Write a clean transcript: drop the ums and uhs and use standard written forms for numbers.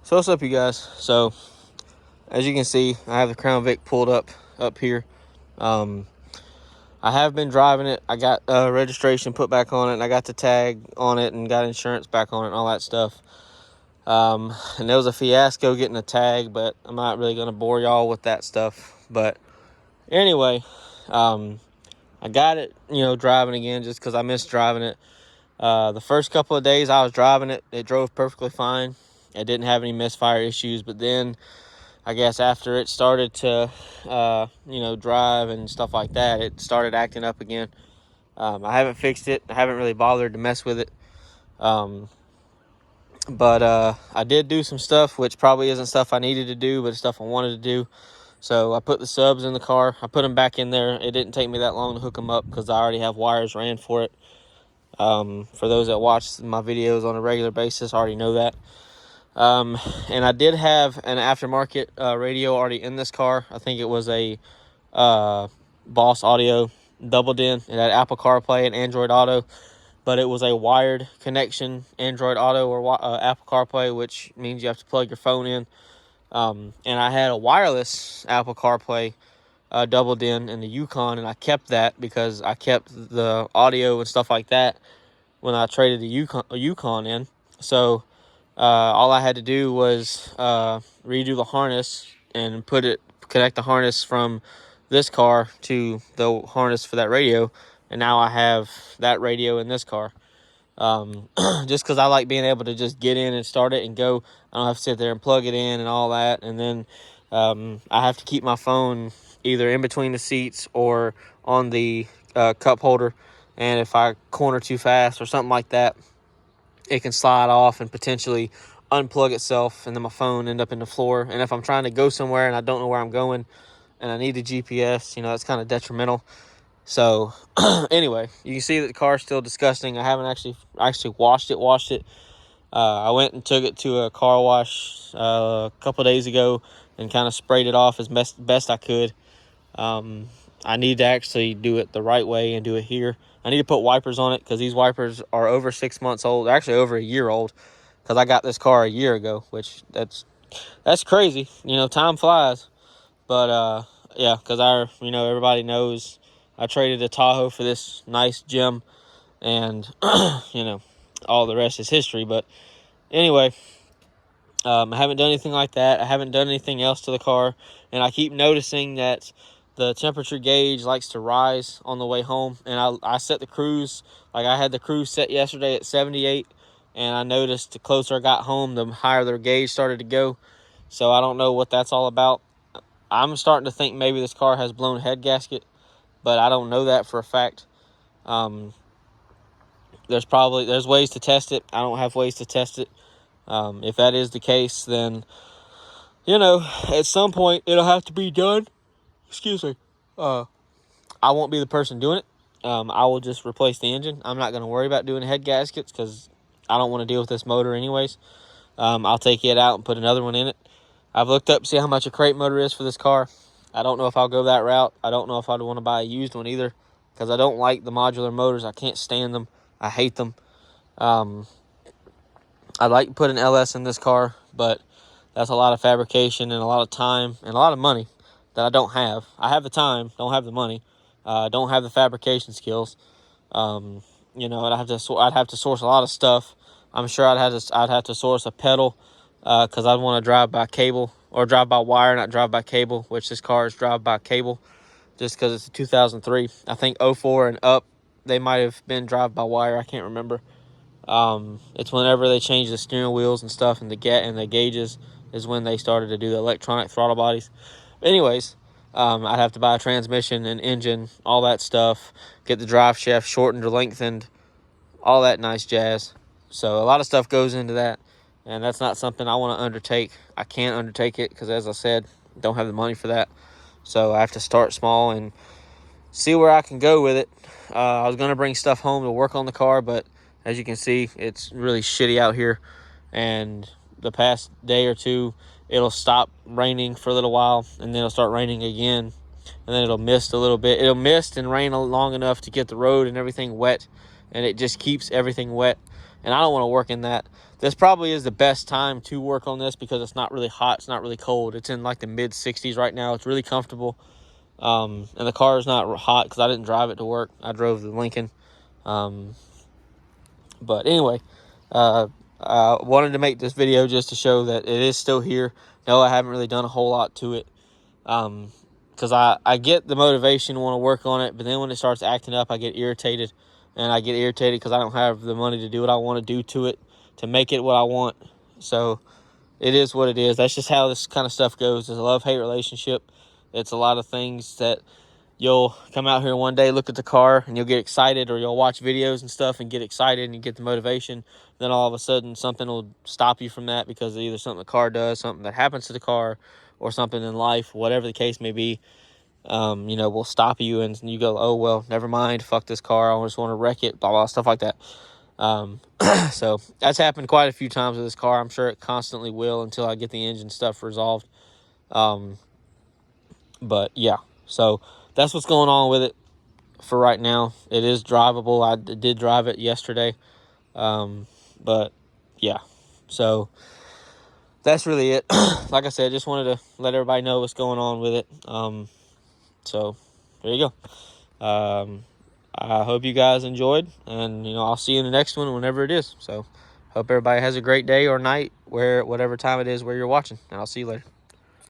So what's up, you guys? So as you can see, I have the Crown Vic pulled up here. I have been driving it. I got registration put back on it, and I got the tag on it, and got insurance back on it, and all that stuff. And there was a fiasco getting a tag, but I'm not really going to bore y'all with that stuff. But anyway, I got it, driving again just because I missed driving it. The first couple of days I was driving it, it drove perfectly fine. It didn't have any misfire issues, but then I guess after it started to, drive and stuff like that, it started acting up again. I haven't fixed it. I haven't really bothered to mess with it. But I did do some stuff, which probably isn't stuff I needed to do, but it's stuff I wanted to do. So I put the subs in the car. I put them back in there. It didn't take me that long to hook them up because I already have wires ran for it. For those that watch my videos on a regular basis, I already know that. And I did have an aftermarket radio already in this car. I think it was a Boss Audio doubled in. It had Apple CarPlay and Android Auto, but it was a wired connection, Android Auto or Apple CarPlay, which means you have to plug your phone in. And I had a wireless Apple CarPlay doubled in the Yukon, and I kept that because I kept the audio and stuff like that when I traded the Yukon in. So all I had to do was redo the harness and connect the harness from this car to the harness for that radio, and now I have that radio in this car. Just because I like being able to just get in and start it and go. I don't have to sit there and plug it in and all that, and then I have to keep my phone either in between the seats or on the cup holder, and if I corner too fast or something like that, it can slide off and potentially unplug itself, and then my phone end up in the floor. And if I'm trying to go somewhere and I don't know where I'm going and I need the GPS, that's kind of detrimental. So anyway, you can see that the car's still disgusting. I haven't actually washed it. I went and took it to a car wash a couple of days ago and kind of sprayed it off as best I could. I need to actually do it the right way and do it here. I need to put wipers on it because these wipers are over 6 months old. They're actually over a year old because I got this car a year ago, which that's crazy. Time flies. But yeah, because everybody knows I traded a Tahoe for this nice gem, and all the rest is history. But anyway, I haven't done anything like that. I haven't done anything else to the car, and I keep noticing that the temperature gauge likes to rise on the way home. And I set the cruise, like I had the cruise set yesterday at 78, and I noticed the closer I got home, the higher their gauge started to go. So I don't know what that's all about. I'm starting to think maybe this car has blown head gasket, but I don't know that for a fact. There's ways to test it. I don't have ways to test it. If that is the case, then at some point it'll have to be done. Excuse me. I won't be the person doing it. I will just replace the engine. I'm not going to worry about doing head gaskets because I don't want to deal with this motor anyways. I'll take it out and put another one in it. I've looked up to see how much a crate motor is for this car. I don't know if I'll go that route. I don't know if I'd want to buy a used one either because I don't like the modular motors. I can't stand them. I hate them. I'd like to put an LS in this car, but that's a lot of fabrication and a lot of time and a lot of money that I don't have. I have the time, don't have the money. Don't have the fabrication skills. I'd have to source a lot of stuff. I'm sure I'd have to source a pedal because I'd want to drive by cable or drive by wire, not drive by cable, which this car is drive by cable just because it's a 2003. I think 04 and up, they might have been drive by wire. I can't remember. It's whenever they changed the steering wheels and stuff and the gauges is when they started to do the electronic throttle bodies. Anyways, I'd have to buy a transmission and engine, all that stuff, get the drive shaft shortened or lengthened, all that nice jazz. So a lot of stuff goes into that, and that's not something I want to undertake. I can't undertake it because, as I said, don't have the money for that. So I have to start small and see where I can go with it. I was going to bring stuff home to work on the car, but as you can see, it's really shitty out here, and the past day or two, it'll stop raining for a little while, and then it'll start raining again, and then it'll mist a little bit. It'll mist and rain long enough to get the road and everything wet, and it just keeps everything wet. and I don't want to work in that. This probably is the best time to work on this because it's not really hot, it's not really cold. It's in like the mid 60s right now. It's really comfortable. And the car is not hot because I didn't drive it to work. I drove the Lincoln. But anyway, I wanted to make this video just to show that it is still here. No, I haven't really done a whole lot to it. Because I get the motivation to want to work on it, but then when it starts acting up, I get irritated. And I get irritated because I don't have the money to do what I want to do to it, to make it what I want. So it is what it is. That's just how this kind of stuff goes. It's a love-hate relationship. It's a lot of things that you'll come out here one day, look at the car, and you'll get excited, or you'll watch videos and stuff and get excited and you get the motivation. Then all of a sudden something will stop you from that because of either something the car does, something that happens to the car, or something in life, whatever the case may be, will stop you, and you go, oh, well, never mind, fuck this car, I just want to wreck it, blah, blah, stuff like that. So that's happened quite a few times with this car. I'm sure it constantly will until I get the engine stuff resolved. But yeah, so that's what's going on with it for right now. It is drivable. I did drive it yesterday. But yeah, so that's really it. Like I said, just wanted to let everybody know what's going on with it. So there you go. I hope you guys enjoyed, and I'll see you in the next one whenever it is. So hope everybody has a great day or night, whatever time it is where you're watching, and I'll see you later.